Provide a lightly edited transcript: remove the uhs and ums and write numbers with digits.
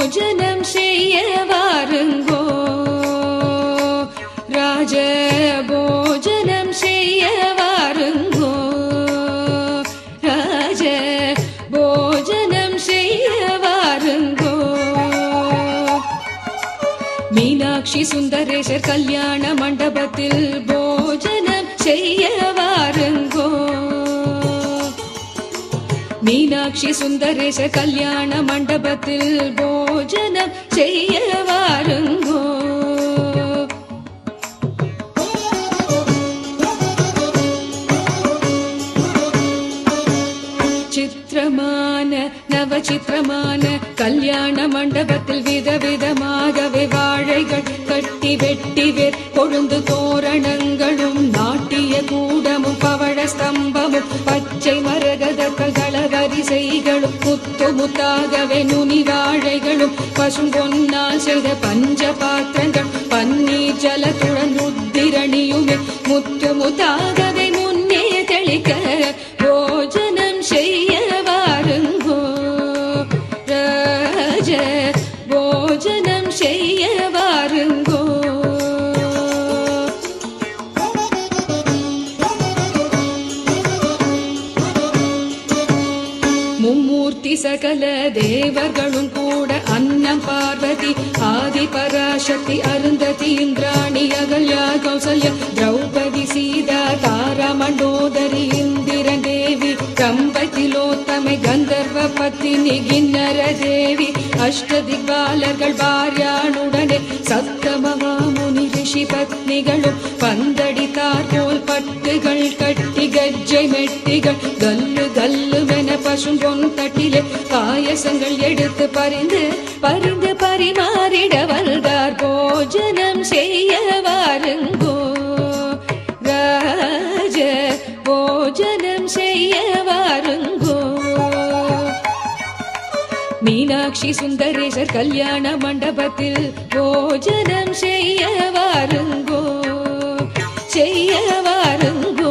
போஜனம் செய்ய வாருங்கோ ராஜ போஜனம் செய்ய வாருங்கோ ராஜ போஜனம் செய்ய வாருங்கோ மீனாட்சி சுந்தரேசர் கல்யாண மண்டபத்தில் போஜனம் செய்ய வாருங்கோ மீனாட்சி சுந்தரேசர் கல்யாண மண்டபத்தில் போஜனம் செய்ய வாருங்கோ சித்திரமான நவசித்திரமான கல்யாண மண்டபத்தில் விதவிதமாகவே வாழைகள் கட்டி வெட்டி வேர் கொழுந்து தோரணங்களும் நாட்டிய கூடமும் பவழ ஸ்தம்பமும் பச்சை மரகதக்கள் தளவரிசைகளும் முத்து முத்தாகவே நுனி வாழைகளும் பசும்பொன்னால் செய்த பஞ்ச பாத்திரங்கள் பன்னீர் ஜலத்துடன் உத்திரணியுமே முத்து முத்தாகவே முன்னே தெளிக்க போஜனம் செய்ய வாருங்கோ ராஜ போஜனம் செய்ய வாருங்கோ மும்மூர்த்தி சகல தேவர்களும் கூட அன்னம் பார்வதி ஆதி பராசக்தி அருந்ததி இந்திராணி அகல்யா கௌசல்யா திரௌபதி சீதா தாரா மண்டோதரி இந்திரன் தேவி கம்பதிலோத்தமை கந்தர்வ பத்தினி கிண்ணர தேவி அஷ்டதிக்பாலர்கள் பாரியானுடனே சப்தமவா முனி ரிஷி பத்னிகளும் பந்தடித்தார் போல் பட்டுகள் கட்டி கஜ்ஜை மெட்டிகள் கல்லு கல்லுவென பசும் பொன் தட்டிலே பாயசங்கள் எடுத்து பறிந்து பறிந்து பரிமாறிட வந்தார் போஜனம் செய்ய வாருங்கோ ராஜ போஜனம் செய்ய வாருங்கோ மீனாட்சி சுந்தரேசர் கல்யாண மண்டபத்தில் போஜனம் செய்ய வாருங்கோ செய்ய வாருங்கோ